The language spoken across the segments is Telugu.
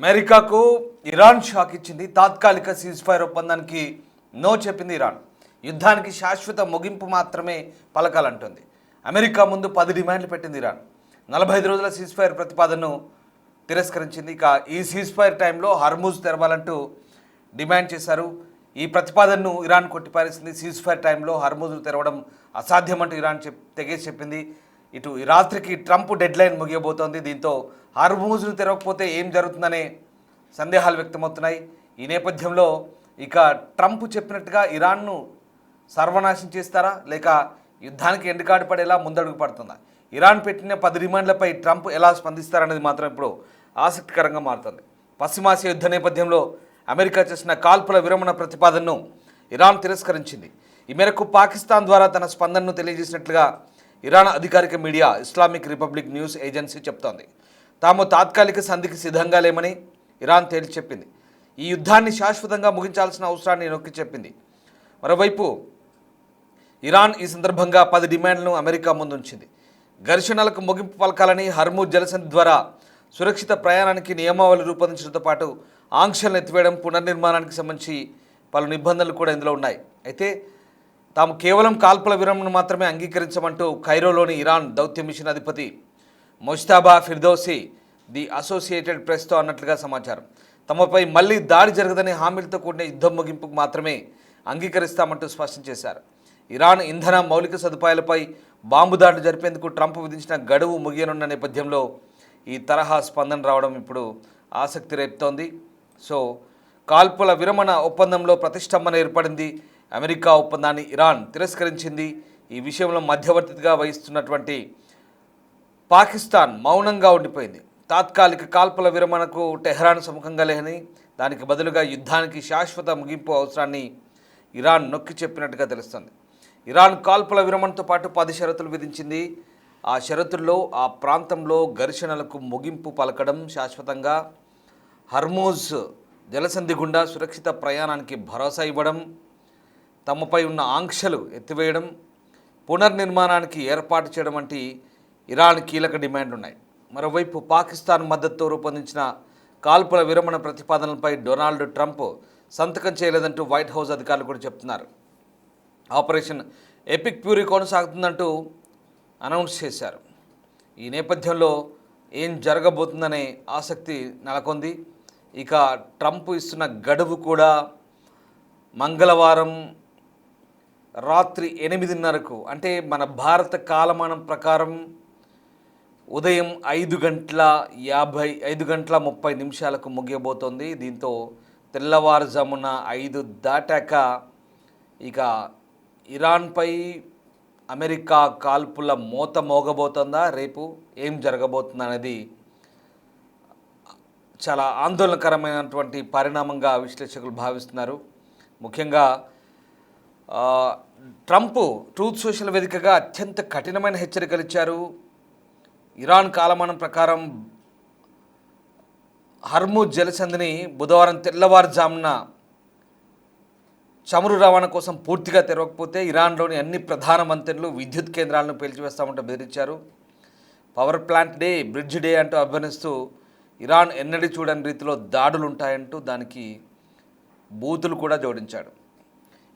అమెరికాకు ఇరాన్ షాక్ ఇచ్చింది. తాత్కాలిక సీజ్ ఫైర్ ఒప్పందానికి నో చెప్పింది ఇరాన్. యుద్ధానికి శాశ్వత ముగింపు మాత్రమే పలకాలంటుంది. అమెరికా ముందు 10 డిమాండ్లు పెట్టింది ఇరాన్. 45 రోజుల సీజ్ ఫైర్ ప్రతిపాదనను తిరస్కరించింది. ఇక ఈ సీజ్ ఫైర్ టైంలో హర్ముజ్ తెరవాలంటూ డిమాండ్ చేశారు. ఈ ప్రతిపాదనను ఇరాన్ కొట్టిపారేసింది. సీజ్ ఫైర్ టైంలో హర్ముజ్ను తెరవడం అసాధ్యమంటూ ఇరాన్ తెగేసి చెప్పింది. ఇటు ఈ రాత్రికి ట్రంప్ డెడ్లైన్ ముగియబోతోంది. దీంతో హర్ముజ్ను తెరవకపోతే ఏం జరుగుతుందనే సందేహాలు వ్యక్తమవుతున్నాయి. ఈ నేపథ్యంలో ఇక ట్రంప్ చెప్పినట్టుగా ఇరాన్ను సర్వనాశనం చేస్తారా లేక యుద్ధానికి ఎండుకాడు పడేలా ముందడుగు పడుతుందా? ఇరాన్ పెట్టిన 10 డిమాండ్లపై ట్రంప్ ఎలా స్పందిస్తారనేది మాత్రం ఇప్పుడు ఆసక్తికరంగా మారుతుంది. పశ్చిమాసియా యుద్ధ నేపథ్యంలో అమెరికా చేసిన కాల్పుల విరమణ ప్రతిపాదనను ఇరాన్ తిరస్కరించింది. ఈ మేరకు పాకిస్తాన్ ద్వారా తన స్పందనను తెలియజేసినట్లుగా ఇరాన్ అధికారిక media Islamic republic news agency చెప్తోంది. తాము తాత్కాలిక సంధికి సిద్ధంగా లేమని ఇరాన్ తేల్చి చెప్పింది. ఈ యుద్ధాన్ని శాశ్వతంగా ముగించాల్సిన అవసరాన్ని నొక్కి చెప్పింది. మరోవైపు ఇరాన్ ఈ సందర్భంగా 10 డిమాండ్లను అమెరికా ముందుంచింది. ఘర్షణలకు ముగింపు పలకాలని, హర్ముజ్ జలసంధి ద్వారా సురక్షిత ప్రయాణానికి నియమావళి రూపొందించడంతో పాటు ఆంక్షలను ఎత్తివేయడం, పునర్నిర్మాణానికి సంబంధించి పలు నిబంధనలు కూడా ఇందులో ఉన్నాయి. అయితే తాము కేవలం కాల్పుల విరమణను మాత్రమే అంగీకరించమంటూ కైరోలోని ఇరాన్ దౌత్య మిషన్ అధిపతి ముజ్తబా ఫిర్దౌసి ది అసోసియేటెడ్ ప్రెస్తో అన్నట్లుగా సమాచారం. తమపై మళ్లీ దాడి జరగదని హామీలతో కూడిన యుద్ధం ముగింపుకు మాత్రమే అంగీకరిస్తామంటూ స్పష్టం చేశారు. ఇరాన్ ఇంధన మౌలిక సదుపాయాలపై బాంబు దాడులు జరిపేందుకు ట్రంప్ విధించిన గడువు ముగియనున్న నేపథ్యంలో ఈ తరహా స్పందన రావడం ఇప్పుడు ఆసక్తి రేపుతోంది. సో కాల్పుల విరమణ ఒప్పందంలో ప్రతిష్టంభన ఏర్పడింది. అమెరికా ఒప్పందాన్ని ఇరాన్ తిరస్కరించింది. ఈ విషయంలో మధ్యవర్తిగా వహిస్తున్నటువంటి పాకిస్తాన్ మౌనంగా ఉండిపోయింది. తాత్కాలిక కాల్పుల విరమణకు టెహ్రాన్ సముఖంగా లేని, దానికి బదులుగా యుద్ధానికి శాశ్వత ముగింపు అవసరాన్ని ఇరాన్ నొక్కి చెప్పినట్టుగా తెలుస్తుంది. ఇరాన్ కాల్పుల విరమణతో పాటు 10 షరతులు విధించింది. ఆ షరతుల్లో ఆ ప్రాంతంలో ఘర్షణలకు ముగింపు పలకడం, శాశ్వతంగా హర్ముజ్ జలసంధి గుండా సురక్షిత ప్రయాణానికి భరోసా ఇవ్వడం, తమపై ఉన్న ఆంక్షలు ఎత్తివేయడం, పునర్నిర్మాణానికి ఏర్పాటు చేయడం వంటి ఇరాన్ కీలక డిమాండ్లు ఉన్నాయి. మరోవైపు పాకిస్తాన్ మద్దతుతో రూపొందించిన కాల్పుల విరమణ ప్రతిపాదనలపై డొనాల్డ్ ట్రంప్ సంతకం చేయలేదంటూ వైట్ హౌస్ అధికారులు కూడా చెప్తున్నారు. ఆపరేషన్ ఎపిక్ ఫ్యూరీ కొనసాగుతుందంటూ అనౌన్స్ చేశారు. ఈ నేపథ్యంలో ఏం జరగబోతుందనే ఆసక్తి నెలకొంది. ఇక ట్రంప్ ఇస్తున్న గడువు కూడా మంగళవారం రాత్రి 8:30కు, అంటే మన భారత కాలమానం ప్రకారం ఉదయం 5:30 ముగియబోతోంది. దీంతో తెల్లవారుజామున 5 దాటాక ఇక ఇరాన్పై అమెరికా కాల్పుల మోత మోగబోతుందా, రేపు ఏం జరగబోతుంది అనేది చాలా ఆందోళనకరమైనటువంటి పరిణామంగా విశ్లేషకులు భావిస్తున్నారు. ముఖ్యంగా ట్రంప్ ట్రూత్ సోషల్ వేదికగా అత్యంత కఠినమైన హెచ్చరికలు ఇచ్చారు. ఇరాన్ కాలమానం ప్రకారం హర్ముజ్ జలసంధిని బుధవారం తెల్లవారుజామున చమురు రవాణా కోసం పూర్తిగా తెరవకపోతే ఇరాన్లోని అన్ని ప్రధాన మంత్రులు విద్యుత్ కేంద్రాలను పేల్చివేస్తామంటూ బెదిరించారు. Power plant day, bridge day అంటూ అభివర్ణిస్తూ ఇరాన్ ఎన్నడూ చూడని రీతిలో దాడులు ఉంటాయంటూ దానికి బూతులు కూడా జోడించాడు.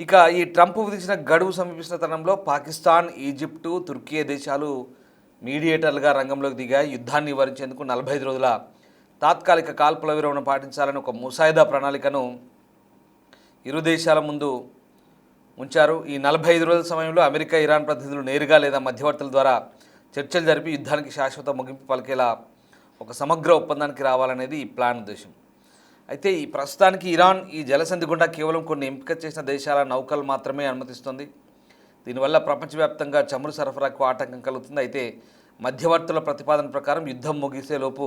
ఇక ఈ ట్రంప్ విధించిన గడువు సమీపిస్తున్న తరుణంలో పాకిస్తాన్, ఈజిప్టు, తుర్కీ దేశాలు మీడియేటర్లుగా రంగంలోకి దిగాయి. యుద్ధాన్ని నివారించేందుకు 45 రోజుల తాత్కాలిక కాల్పుల విరమణ పాటించాలని ఒక ముసాయిదా ప్రణాళికను ఇరు దేశాల ముందు ఉంచారు. ఈ 45 రోజుల సమయంలో అమెరికా, ఇరాన్ ప్రతినిధులు నేరుగా లేదా మధ్యవర్తుల ద్వారా చర్చలు జరిపి యుద్ధానికి శాశ్వత ముగింపు పలికేలా ఒక సమగ్ర ఒప్పందానికి రావాలనేది ఈ ప్లాన్ ఉద్దేశం. అయితే ఈ ప్రస్తుతానికి ఇరాన్ ఈ జలసంధి గుండా కేవలం కొన్ని ఎంపిక చేసిన దేశాల నౌకలు మాత్రమే అనుమతిస్తుంది. దీనివల్ల ప్రపంచవ్యాప్తంగా చమురు సరఫరాకు ఆటంకం కలుగుతుంది. అయితే మధ్యవర్తుల ప్రతిపాదన ప్రకారం యుద్ధం ముగిసేలోపు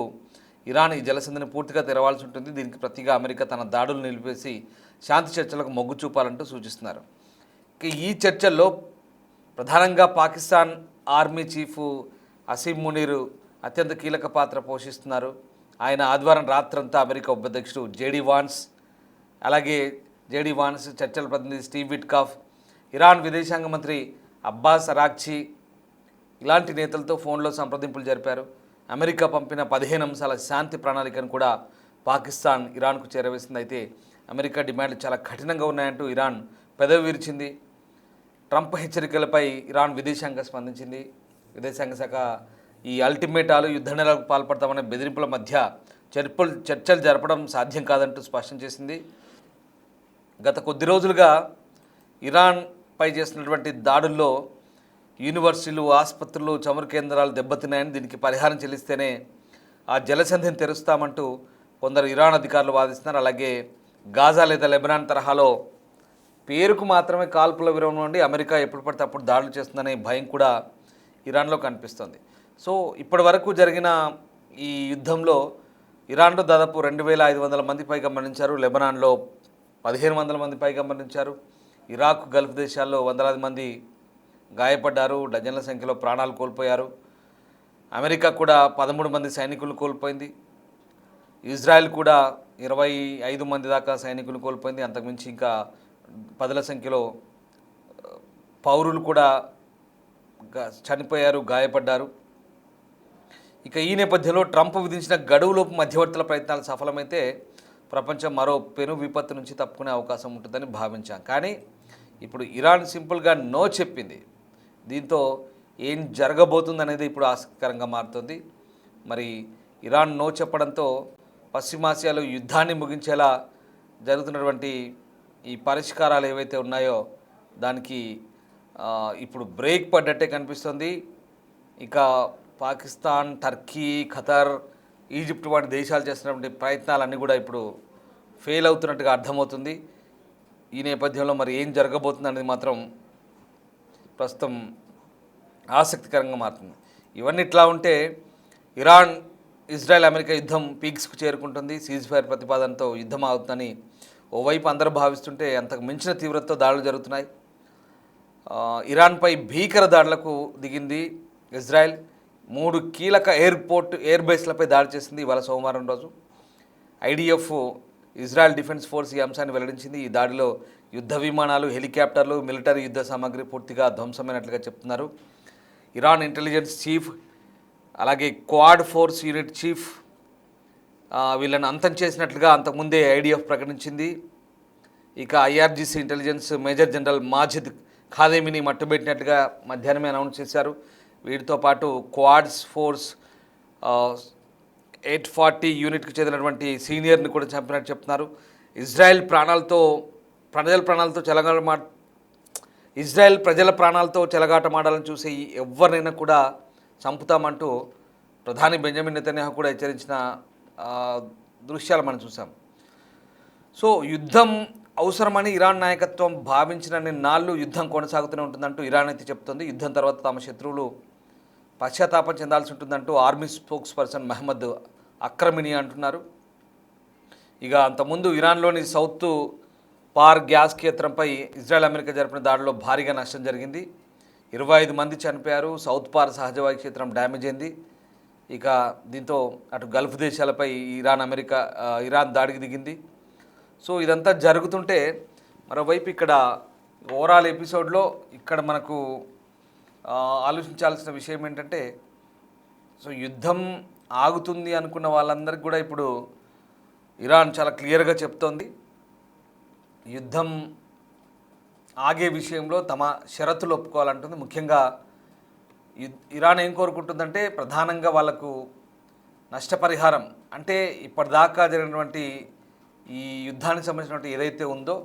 ఇరాన్ ఈ జలసంధిని పూర్తిగా తెరవాల్సి ఉంటుంది. దీనికి ప్రతిగా అమెరికా తన దాడులు నిలిపేసి శాంతి చర్చలకు మొగ్గు చూపాలంటూ సూచిస్తున్నారు. ఈ చర్చల్లో ప్రధానంగా పాకిస్తాన్ ఆర్మీ చీఫ్ అసీం మునీర్ అత్యంత కీలక పాత్ర పోషిస్తున్నారు. ఆయన ఆదివారం రాత్రంతా అమెరికా ఉపాధ్యక్షుడు జేడీ వాన్స్, చర్చల ప్రతినిధి స్టీవ్ విట్కాఫ్, ఇరాన్ విదేశాంగ మంత్రి అబ్బాస్ అరాక్చి ఇలాంటి నేతలతో ఫోన్లో సంప్రదింపులు జరిపారు. అమెరికా పంపిన 15 అంశాల శాంతి ప్రణాళికను కూడా పాకిస్తాన్ ఇరాన్కు చేరవేసింది. అయితే అమెరికా డిమాండ్లు చాలా కఠినంగా ఉన్నాయంటూ ఇరాన్ పెదవి విరిచింది. ట్రంప్ హెచ్చరికలపై ఇరాన్ విదేశాంగ స్పందించింది. విదేశాంగ శాఖ ఈ అల్టిమేటాలు యుద్ధ నేరాలకు పాల్పడతామనే బెదిరింపుల మధ్య చర్చలు జరపడం సాధ్యం కాదంటూ స్పష్టం చేసింది. గత కొద్ది రోజులుగా ఇరాన్పై చేసినటువంటి దాడుల్లో యూనివర్సిటీలు, ఆసుపత్రులు, చమురు కేంద్రాలు దెబ్బతిన్నాయని, దీనికి పరిహారం చెల్లిస్తేనే ఆ జలసంధిని తెరుస్తామంటూ కొందరు ఇరాన్ అధికారులు వాదిస్తున్నారు. అలాగే గాజా లేదా లెబనాన్ తరహాలో పేరుకు మాత్రమే కాల్పుల విరమణ నుండి అమెరికా ఎప్పుడు పడితే అప్పుడు దాడులు చేస్తుందనే భయం కూడా ఇరాన్లో కనిపిస్తుంది. సో ఇప్పటి వరకు జరిగిన ఈ యుద్ధంలో ఇరాన్లో దాదాపు 2500 మంది పైగా మరణించారు. లెబనాన్లో 1500 మంది పైగా మరణించారు. ఇరాక్, గల్ఫ్ దేశాల్లో వందలాది మంది గాయపడ్డారు. డజన్ల సంఖ్యలో ప్రాణాలు కోల్పోయారు. అమెరికా కూడా 13 మంది సైనికులు కోల్పోయింది. ఇజ్రాయెల్ కూడా 25 మంది దాకా సైనికులు కోల్పోయింది. అంతకుమించి ఇంకా 10ల సంఖ్యలో పౌరులు కూడా చనిపోయారు, గాయపడ్డారు. ఇక ఈ నేపథ్యంలో ట్రంప్ విధించిన గడువులోపు మధ్యవర్తుల ప్రయత్నాలు సఫలమైతే ప్రపంచం మరో పెను విపత్తు నుంచి తప్పుకునే అవకాశం ఉంటుందని భావించాం. కానీ ఇప్పుడు ఇరాన్ సింపుల్గా నో చెప్పింది. దీంతో ఏం జరగబోతుందనేది ఇప్పుడు ఆసక్తికరంగా మారుతుంది. మరి ఇరాన్ నో చెప్పడంతో పశ్చిమాసియాలో యుద్ధాన్ని ముగించేలా జరుగుతున్నటువంటి ఈ పరిష్కారాలు ఏవైతే ఉన్నాయో దానికి ఇప్పుడు బ్రేక్ పడ్డట్టే కనిపిస్తుంది. ఇక పాకిస్తాన్, టర్కీ, ఖతర్, ఈజిప్ట్ వంటి దేశాలు చేస్తున్నటువంటి ప్రయత్నాలన్నీ కూడా ఇప్పుడు ఫెయిల్ అవుతున్నట్టుగా అర్థమవుతుంది. ఈ నేపథ్యంలో మరి ఏం జరగబోతుంది అనేది మాత్రం ప్రస్తుతం ఆసక్తికరంగా మారుతుంది. ఇవన్నీ ఇట్లా ఉంటే ఇరాన్, ఇజ్రాయెల్, అమెరికా యుద్ధం పీక్స్కు చేరుకుంటుంది. సీజ్ ఫైర్ ప్రతిపాదనతో యుద్ధం అవుతుందని ఓవైపు అందరూ భావిస్తుంటే అంతకు మించిన తీవ్రతతో దాడులు జరుగుతున్నాయి. ఇరాన్పై భీకర దాడులకు దిగింది ఇజ్రాయెల్. 3 కీలక ఎయిర్ బేస్లపై దాడి చేసింది ఇవాళ సోమవారం రోజు. ఐడిఎఫ్, ఇజ్రాయెల్ డిఫెన్స్ ఫోర్స్ ఈ అంశాన్ని వెల్లడించింది. ఈ దాడిలో యుద్ధ విమానాలు, హెలికాప్టర్లు, మిలిటరీ యుద్ధ సామాగ్రి పూర్తిగా ధ్వంసమైనట్లుగా చెప్తున్నారు. ఇరాన్ ఇంటెలిజెన్స్ చీఫ్, అలాగే క్వాడ్ ఫోర్స్ యూనిట్ చీఫ్ వీళ్ళని అంతం చేసినట్లుగా అంతకుముందే ఐడిఎఫ్ ప్రకటించింది. ఇక IRGC intelligence major general Majid ఖాదేమిని మట్టుబెట్టినట్లుగా మధ్యాహ్నమే అనౌన్స్ చేశారు. వీటితో పాటు క్వాడ్స్ ఫోర్స్ 840 యూనిట్కి చెందినటువంటి సీనియర్ని కూడా చంపినట్టు చెప్తున్నారు. ఇజ్రాయెల్ ప్రజల ప్రాణాలతో చెలగాటమాడాలని చూసే ఎవరినైనా కూడా చంపుతామంటూ ప్రధాని బెంజమిన్ నెతన్యాహు కూడా హెచ్చరించిన దృశ్యాలు మనం చూసాం. సో యుద్ధం అవసరమని ఇరాన్ నాయకత్వం భావించినన్ని నాళ్ళు యుద్ధం కొనసాగుతూనే ఉంటుందంటూ ఇరాన్ అయితే చెప్తుంది. యుద్ధం తర్వాత తమ శత్రువులు పశ్చాత్తాపం చెందాల్సి ఉంటుందంటూ ఆర్మీ స్పోక్స్ పర్సన్ మహమ్మద్ అక్రమిని అంటున్నారు. ఇక అంతకుముందు ఇరాన్లోని సౌత్ పార్ గ్యాస్ క్షేత్రంపై ఇజ్రాయెల్, అమెరికా జరిపిన దాడిలో భారీగా నష్టం జరిగింది. 25 మంది చనిపోయారు. సౌత్ పార్ సహజవాయు క్షేత్రం డ్యామేజ్ అయింది. ఇక దీంతో అటు గల్ఫ్ దేశాలపై ఇరాన్ దాడికి దిగింది. సో ఇదంతా జరుగుతుంటే మరోవైపు ఇక్కడ ఓవరాల్ ఎపిసోడ్లో ఇక్కడ మనకు ఆలోచించాల్సిన విషయం ఏంటంటే, సో యుద్ధం ఆగుతుంది అనుకున్న వాళ్ళందరికీ కూడా ఇప్పుడు ఇరాన్ చాలా క్లియర్గా చెప్తోంది యుద్ధం ఆగే విషయంలో తమ షరతులు ఒప్పుకోవాలంటుంది. ముఖ్యంగా ఇరాన్ ఏం కోరుకుంటుందంటే ప్రధానంగా వాళ్లకు నష్టపరిహారం, అంటే ఇప్పటిదాకా జరిగినటువంటి ఈ యుద్ధానికి సంబంధించినటువంటి ఏదైతే ఉందో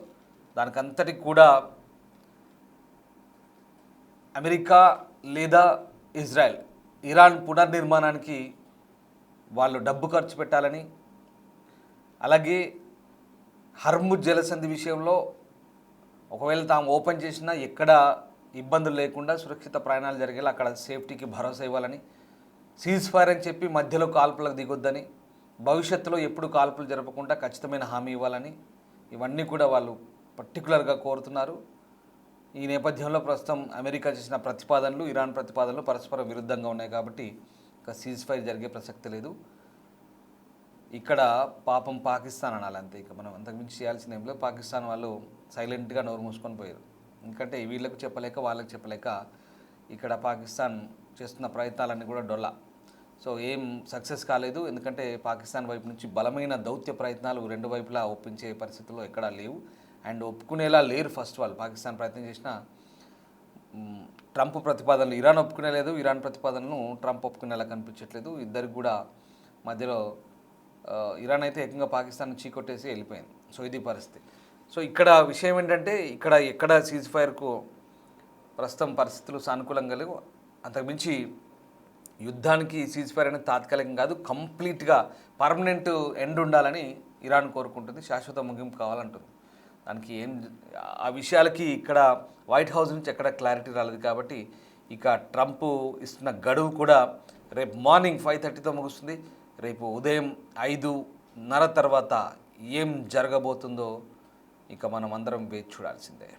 దానికంతటికి కూడా అమెరికా లేదా ఇజ్రాయెల్ ఇరాన్ పునర్నిర్మాణానికి వాళ్ళు డబ్బు ఖర్చు పెట్టాలని, అలాగే హర్ముజ్ జలసంధి విషయంలో ఒకవేళ తాము ఓపెన్ చేసినా ఎక్కడ ఇబ్బందులు లేకుండా సురక్షిత ప్రయాణాలు జరిగేలా అక్కడ సేఫ్టీకి భరోసా ఇవ్వాలని, సీజ్ ఫైర్ అని చెప్పి మధ్యలో కాల్పులకు దిగొద్దని, భవిష్యత్తులో ఎప్పుడు కాల్పులు జరపకుండా ఖచ్చితమైన హామీ ఇవ్వాలని, ఇవన్నీ కూడా వాళ్ళు పర్టికులర్గా కోరుతున్నారు. ఈ నేపథ్యంలో ప్రస్తుతం అమెరికా చేసిన ప్రతిపాదనలు, ఇరాన్ ప్రతిపాదనలు పరస్పర విరుద్ధంగా ఉన్నాయి కాబట్టి ఇక సీజ్ ఫైర్ జరిగే ప్రసక్తి లేదు. ఇక్కడ పాపం పాకిస్తాన్ అనాలి అంతే. ఇక మనం అంతకుమించి చేయాల్సిన ఏం లేదు. పాకిస్తాన్ వాళ్ళు సైలెంట్గా నోరు మూసుకొని పోయారు. ఎందుకంటే వీళ్ళకు చెప్పలేక వాళ్ళకి చెప్పలేక ఇక్కడ పాకిస్తాన్ చేస్తున్న ప్రయత్నాలన్నీ కూడా డొల్ల. సో ఏం సక్సెస్ కాలేదు, ఎందుకంటే పాకిస్తాన్ వైపు నుంచి బలమైన దౌత్య ప్రయత్నాలు రెండు వైపులా ఒప్పించే పరిస్థితుల్లో ఎక్కడా లేవు. అండ్ ఒప్పుకునేలా లేరు. ఫస్ట్ వాళ్ళు పాకిస్తాన్ ప్రయత్నం చేసిన ట్రంప్ ప్రతిపాదనలు ఇరాన్ ఒప్పుకునేలేదు, ఇరాన్ ప్రతిపాదనను ట్రంప్ ఒప్పుకునేలా కనిపించట్లేదు. ఇద్దరికి కూడా మధ్యలో ఇరాన్ అయితే ఏకంగా పాకిస్తాన్ చీకొట్టేసి వెళ్ళిపోయింది. సో ఇది పరిస్థితి. సో ఇక్కడ విషయం ఏంటంటే ఎక్కడ సీజ్ ఫైర్కు ప్రస్తుతం పరిస్థితులు సానుకూలంగా లేవు. అంతకుమించి యుద్ధానికి సీజ్ ఫైర్ అనేది తాత్కాలికం కాదు, కంప్లీట్గా పర్మనెంట్ ఎండ్ ఉండాలని ఇరాన్ కోరుకుంటుంది, శాశ్వత ముగింపు కావాలంటుంది. దానికి ఆ విషయాలకి ఇక్కడ వైట్ హౌస్ నుంచి ఎక్కడ క్లారిటీ రాలేదు. కాబట్టి ఇక ట్రంప్ ఇస్తున్న గడువు కూడా రేపు మార్నింగ్ 5:30తో ముగుస్తుంది. రేపు ఉదయం 5:30 తర్వాత ఏం జరగబోతుందో ఇక మనం అందరం వేచి చూడాల్సిందే.